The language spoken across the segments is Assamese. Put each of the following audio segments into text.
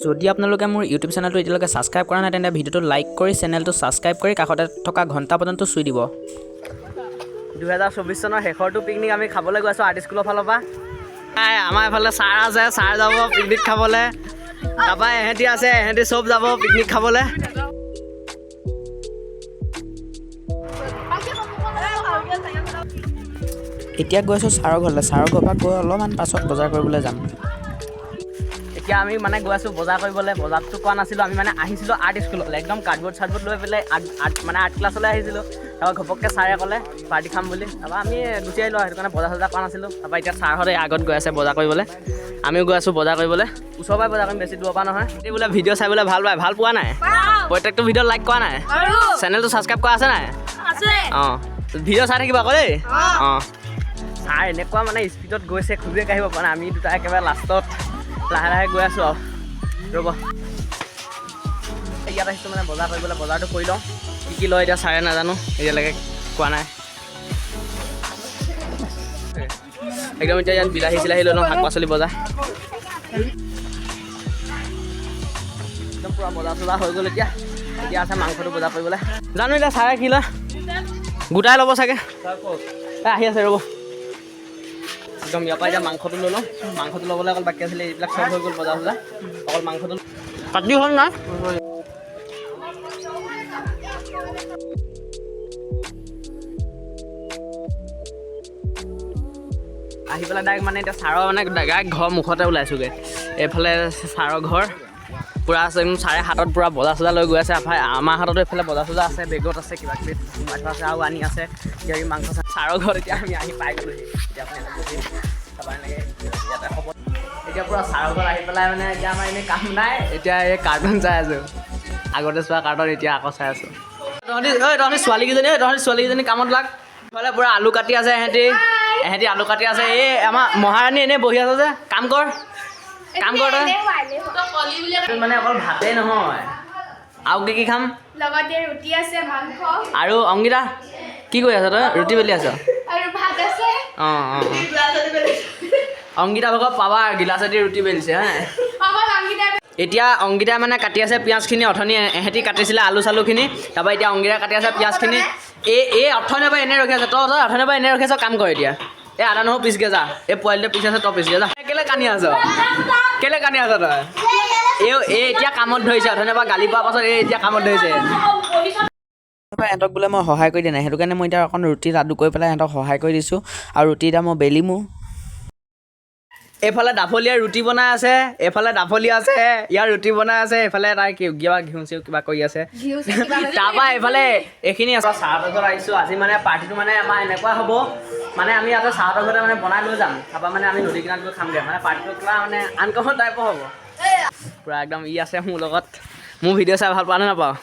যদি আপোনালোকে মোৰ ইউটিউব চেনেলটো এতিয়ালৈকে ছাবস্ক্ৰাইব কৰা নাই তেন্তে ভিডিঅ'টো লাইক কৰি চেনেলটো ছাবস্ক্ৰাইব কৰি কাষতে থকা ঘণ্টা বটনটো চুই দিব। 2024 চনৰ শেষৰটো পিকনিক আমি খাবলৈ গৈ আছোঁ আৰ্ট স্কুলৰ ফালৰ পৰা। আমাৰ এইফালে ছাৰ আছে, ছাৰ যাব পিকনিক খাবলৈ। তাৰপৰা এহেঁতি আছে, এহেঁতি চব যাব পিকনিক খাবলৈ। এতিয়া গৈ আছোঁ ছাৰৰ ঘৰলৈ। ছাৰৰ ঘৰৰ পৰা গৈ অলপমান পাছত বজাৰ কৰিবলৈ যাম। এতিয়া আমি মানে গৈ আছোঁ বজাৰ কৰিবলৈ। বজাৰটো কোৱা নাছিলোঁ, আমি মানে আহিছিলোঁ আৰ্ট স্কুললৈ। একদম কাৰ্ডবৰ্ড চাৰ্ডবৰ্ড লৈ পেলাই আৰ্ট ক্লাছলৈ আহিছিলোঁ। তাৰপৰা ঘপককৈ ছাৰে ক'লে পাৰ্টি খাম বুলি। তাৰপৰা আমি গুচি আহিলোঁ, সেইটো কাৰণে বজাৰ চজাৰ কৰা নাছিলোঁ। তাৰপৰা এতিয়া ছাৰহঁতে আগত গৈ আছে বজাৰ কৰিবলৈ, আমিও গৈ আছোঁ বজাৰ কৰিবলৈ। ওচৰৰ পৰাই বজাৰ কৰিম, বেছি দূৰৰ পৰা নহয়। এই বোলে ভিডিঅ' চাই বোলে ভাল পায়, ভাল পোৱা নাই? প্ৰত্যেকটো ভিডিঅ' লাইক কৰা নাই? চেনেলটো ছাবস্ক্ৰাইব কৰা আছে নাই? অঁ, ভিডিঅ' চাই থাকিবা আকৌ দেই। অঁ, ছাৰ এনেকুৱা মানে স্পীডত গৈছে, খুবেই কাঢ়িব পৰা নাই। আমি দুটা একেবাৰে লাষ্টত লাহে লাহে গৈ আছোঁ আৰু ৰ'ব। ইয়াত আহিছোঁ মানে বজাৰ কৰিবলৈ, বজাৰটো কৰি লওঁ। কি লয় এতিয়া ছাৰে নাজানো, এতিয়ালৈকে কোৱা নাই। একদম এতিয়া ইয়াত বিলাহী চিলাহী লৈ লওঁ, শাক পাচলি বজাৰ। একদম পূৰা বজাৰ চজাৰ হৈ গ'ল। এতিয়া আছে মাংসটো বজাৰ কৰিবলৈ। জানো এতিয়া ছাৰে কি লয়, গোটাই ল'ব চাগে। আহি আছে ৰ'ব। একদম ইয়াৰ পৰা এতিয়া মাংসটো লৈ লওঁ। মাংসটো ল'বলৈ অকল বাকী আছিলে, এইবিলাক চব হৈ গ'ল বজাৰ চজাৰ। অকল মাংসটো কাটি হ'ল নাই। আহি পেলাই ডাইৰেক্ট মানে এতিয়া ছাৰৰ মানে ডাইৰেক্ট ঘৰৰ মুখতে ওলাইছোগৈ। এইফালে ছাৰৰ ঘৰ পূৰা আছে, ছাৰে হাতত পূৰা বজাৰ চজাৰ লৈ গৈ আছে। আমাৰ হাততো এইফালে বজাৰ চজাৰ আছে, বেগত আছে, কিবা কিবি সোমাই থোৱা আছে আৰু আনি আছে কিবা কিবি মাংস আছে। ছাৰৰ ঘৰত এতিয়া আমি আহি পাই গ'লোহি। এতিয়া আপুনি বহিম তাৰপৰা এনেকৈ ইয়াতে হ'ব। এতিয়া পূৰা ছাৰৰ ঘৰত আহি পেলাই মানে এতিয়া আমাৰ এনেই কাম নাই, এতিয়া এই কাৰ্টুন চাই আছোঁ। আগতে চোৱা কাৰ্টুন এতিয়া আকৌ চাই আছোঁ। তহঁতি ছোৱালীকেইজনী কামত লাগ। ইফালে পূৰা আলু কাটি আছে, এহেঁতি আলু কাটি আছে। এই আমাৰ মহাৰাণী এনেই বহি আছে যে, কাম কৰ তই। মানে অকল ভাতেই নহয়, আৰু কি খাম? লগতে ৰুটি আছে, মাংস আৰু অংগীতা কি কৰি আছ তই? ৰুটি বেলি আছ? আৰু ভাত আছে। অঁ অংগীতা ভাগৰ পাবা গিলাচেদি ৰুটি বেলিছে হা। এতিয়া অংগীতাই মানে কাটি আছে পিঁয়াজখিনি। অথনি এহেঁতি কাটিছিলে আলু চালুখিনি, তাৰপৰা এতিয়া অংগীতাই কাটি আছে পিঁয়াজখিনি। এই অথনিৰ পৰা এনেই ৰখি আছে। তই অথনিৰ পৰা এনেই ৰখি আছ, কাম কৰ এতিয়া। এই আদা নহৰু পিছকে যা, এই পোৱালিটোৱে পিছ আছে, তই পিছকে যা। কেলৈ কান্দি আছ তই? এই এতিয়া কামত ধৰিছে। অথনিৰ পৰা গালি পোৱাৰ পাছত এই এতিয়া কামত ধৰিছে। সিহঁতক বোলে মই সহায় কৰি দিয়া নাই, সেইটো কাৰণে মই এতিয়া অকণ ৰুটি লাডু কৰি পেলাই সিহঁতক সহায় কৰি দিছোঁ। আৰু ৰুটি এতিয়া মই বেলিমো। এইফালে ডাফলীয়া ৰুটি বনাই আছে, এইফালে ডাফলীয়া আছে, ইয়াৰ ৰুটি বনাই আছে। এইফালে তাই কিবা ঘিউ চিউ কিবা কৰি আছে। তাৰপৰা এইফালে এইখিনি আছে। ছাৰহঁতৰ ঘৰত আহিছোঁ আজি। মানে পাৰ্টিটো মানে আমাৰ এনেকুৱা হ'ব, মানে আমি ইয়াতে ছাৰহঁতৰ ঘৰতে মানে বনাই লৈ যাম। তাৰপৰা মানে আমি নদী কিনাৰত গৈ খামগৈ। মানে পাৰ্টিটো কিবা মানে আনকমন টাইপৰ হ'ব পূৰা। একদম ই আছে মোৰ লগত। মোৰ ভিডিঅ' চাই ভাল পাওঁ নে নাপাওঁ?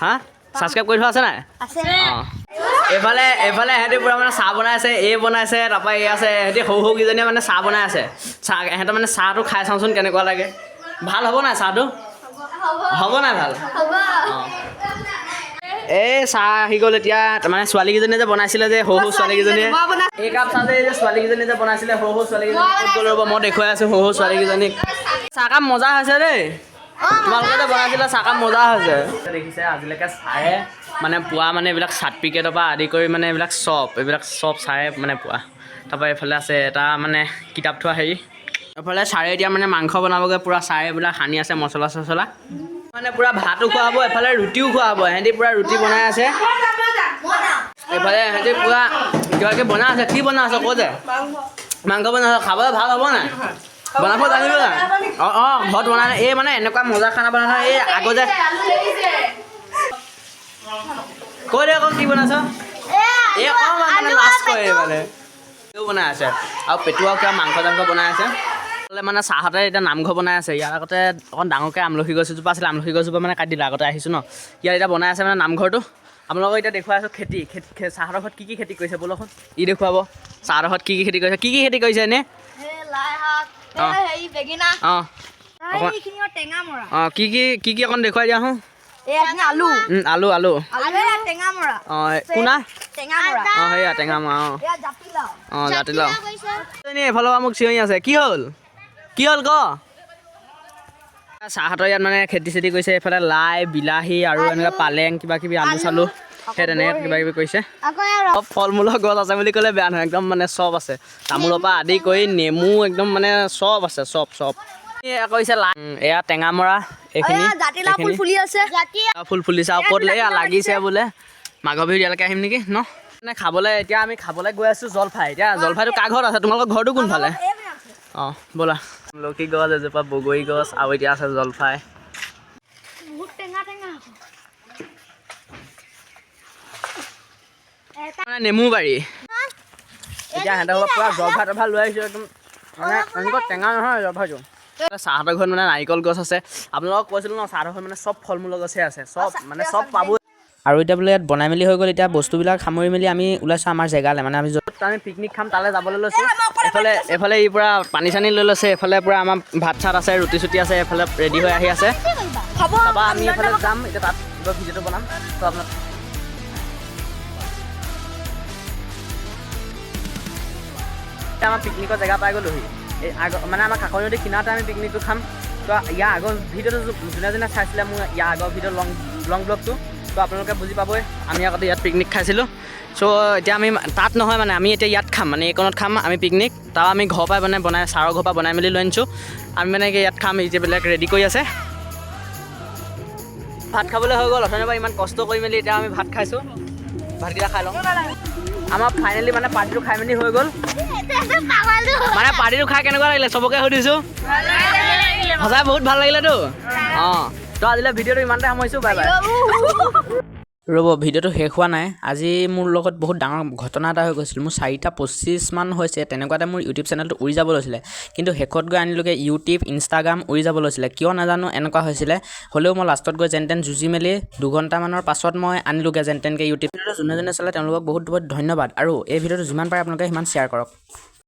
হা, ছাবস্ক্ৰাইব কৰি থোৱা আছে নাই? অঁ, এইফালে এহেঁতি পূৰা মানে চাহ বনাই আছে, বনাইছে। তাৰপৰা আছে এহেঁতি সৰু কেইজনীয়ে মানে চাহ বনাই আছে। এহেঁতৰ মানে চাহটো খাই চাওঁচোন কেনেকুৱা লাগে। ভাল হ'ব নাই চাহটো? হ'ব নাই ভাল? অঁ, এই চাহ আহি গ'ল এতিয়া। মানে ছোৱালীকেইজনীয়ে যে বনাইছিলে যে সৰু ছোৱালীকেইজনীয়ে, এই কাপ চাহ যে ছোৱালীকেইজনীয়ে যে বনাইছিলে সৰু ছোৱালীকেইজনী ক'ত গ'ল ৰ'ব, মই দেখুৱাই আছোঁ সৰু ছোৱালীকেইজনীক। চাহকাপ মজা হৈছে দেই। তোমালোকে যে বনাইছিলে চাহকাপ মজা হৈছে। দেখিছে আজিলৈকে ছাৰে মানে পোৱা মানে এইবিলাক চাৰ্টিফিকেটৰ পৰা আদি কৰি মানে এইবিলাক চব ছাৰে মানে পোৱা। তাৰপৰা এইফালে আছে এটা মানে কিতাপ থোৱা হেৰি। এইফালে ছাৰে এতিয়া মানে মাংস বনাবগৈ। পূৰা ছাৰে এইবিলাক সানি আছে মছলা চছলা। মানে পূৰা ভাতো খোৱা হ'ব, এইফালে ৰুটিও খোৱা হ'ব। এহেঁতি পূৰা ৰুটি বনাই আছে। এইফালে এহেঁতি পূৰা কিবাকিবি বনাই আছে। কি বনাই আছে কৈ যে? মাংস বনাই আছে। খাবলৈ ভাল হ'ব নাই? বনাব জানিব নাই? অঁ, ঘৰত বনাই এই মানে এনেকুৱা মজা খানা বনাই নহয়। এই আগতে কৈ দে আকৌ কি বনাইছ? এই অকণমান মানে লাষ্ট কৰে মানে বনাই আছে। আৰু পেটুৱাও কিবা মাংস চাংস বনাই আছে। মানে ছাৰহঁতে এতিয়া নামঘৰ বনাই আছে। ইয়াৰ আগতে অকণ ডাঙৰকৈ আমলখি গছজোপা আছিলে, আমলখি গছজোপা মানে কাটি দিলে। আগতে আহিছোঁ ন, ইয়াত এতিয়া বনাই আছে মানে নামঘৰটো। আপোনালোকক এতিয়া দেখুৱাই আছোঁ খেতি ছাৰহঁতৰ ঘৰত কি খেতি কৰিছে ব'লকচোন। দেখুৱাব ছাৰহঁতৰ ঘৰত কি খেতি কৰিছে। কি খেতি কৰিছে এনেই? অঁ, কি অকণ দেখুৱাই দিয়া হওঁ। আলু আলু আলু টেঙা মৰা। অঁ, কোনা? অঁ, সেয়া টেঙা মৰা। অঁ, জাতিলাও। এইফালৰ পৰা মোক চিঞৰি আছে। কি হ'ল ক? চাহাহঁতৰ ইয়াত মানে খেতি চেতি কৰিছে এইফালে লাই বিলাহী আৰু এনেকুৱা পালেং কিবা কিবি আলু চালু সেই তেনেকৈ কিবা কিবি কৰিছে চব ফল মূলৰ গছ আছে বুলি ক'লে বেয়া নহয় একদম মানে চব আছে তামোলৰ পৰা আদি কৰি নেমু একদম মানে চব আছে চব কৰিছে লাই এয়া টেঙামৰা এইখিনি ফুল ফুলিছে আৰু ক'ত লাগিছে বোলে মাঘৰ বিহু ইয়ালৈকে আহিম নেকি ন মানে খাবলৈ এতিয়া আমি খাবলৈ গৈ আছোঁ জলফাই এতিয়া জলফাইটো কাৰ ঘৰত আছে তোমালোকৰ ঘৰটো কোনফালে অঁ ব'লা লক্ষী গছ এজোপা বগৰী গছ আৰু এতিয়া আছে জলফাই মানে নেমু বাৰী এতিয়া সিহঁতৰ পৰা জলফাই তলফাই লৈ আহিছোঁ একদম মানে এনেকুৱা টেঙা নহয় জলফাইটো চাহহঁতৰ ঘৰত মানে নাৰিকল গছ আছে আপোনালোকক কৈছিলোঁ ন চাহহঁতৰ ঘৰত মানে চব ফল মূলৰ গছে আছে চব মানে চব পাব আৰু এতিয়া বোলে ইয়াত বনাই মেলি হৈ গ'ল এতিয়া বস্তুবিলাক সামৰি মেলি আমি ওলাইছোঁ আমাৰ জেগালৈ মানে আমি য'ত আমি পিকনিক খাম তালৈ যাবলৈ লৈছোঁ এইফালে ই পূৰা পানী চানী লৈ লৈছে এইফালে পূৰা আমাৰ ভাত চাত আছে ৰুটি চুটি আছে এইফালে ৰেডি হৈ আহি আছে তাৰপৰা আমি এইফালে যাম এতিয়া তাত ভিডিঅ'টো বনাম তো আপোনাক আমাৰ পিকনিকৰ জেগা পাই গ'লোহি এই মানে আমাৰ কাষৰ নদী কিনাৰতে আমি পিকনিকটো খাম তো ইয়াৰ আগৰ ভিডিঅ'টো যোনে যোনে চাইছিলে মোৰ ইয়াৰ আগৰ ভিডিঅ' লং ব্লগটো তো আপোনালোকে বুজি পাবই আমি আগতে ইয়াত পিকনিক খাইছিলোঁ চ' এতিয়া আমি তাত নহয় মানে আমি এতিয়া ইয়াত খাম মানে এইকণত খাম আমি পিকনিক তাৰ আমি ঘৰৰ পৰাই বনাই ছাৰৰ ঘৰৰ পৰা বনাই মেলি লৈ আনিছোঁ আমি মানে ইয়াত খাম যিবিলাক ৰেডি কৰি আছে ভাত খাবলৈ হৈ গ'ল অথনিৰ পৰা ইমান কষ্ট কৰি মেলি এতিয়া আমি ভাত খাইছোঁ ভাতকেইটা খাই লওঁ আমাৰ ফাইনেলি মানে পাৰ্টিটো খাই মেলি হৈ গ'ল মানে পাৰ্টিটো খাই কেনেকুৱা লাগিলে চবকে সুধিছোঁ সঁচাই বহুত ভাল লাগিলেতো অঁ তো আজিলৈ ভিডিঅ'টো ইমানতে সামৰিছোঁ বাই বাই ৰ'ব ভিডিঅ'টো শেষ হোৱা নাই আজি মোৰ লগত বহুত ডাঙৰ ঘটনা এটা হৈ গৈছিল মোৰ 4:25 মান হৈছে তেনেকুৱাতে মোৰ ইউটিউব চেনেলটো উৰি যাব লৈছিলে কিন্তু শেষত গৈ আনিলোগৈ ইউটিউব ইনষ্টাগ্ৰাম উৰি যাব লৈছিলে কিয় নাজানো এনেকুৱা হৈছিলে হ'লেও মই লাষ্টত গৈ যেন তেন যুঁজি মেলি 2 ঘণ্টামানৰ পাছত মই আনিলোগৈ যেন তেনকৈ ইউটিউব যোনে যোনে চালে তেওঁলোকক বহুত বহুত ধন্যবাদ আৰু এই ভিডিঅ'টো যিমান পাৰে আপোনালোকে সিমান শ্বেয়াৰ কৰক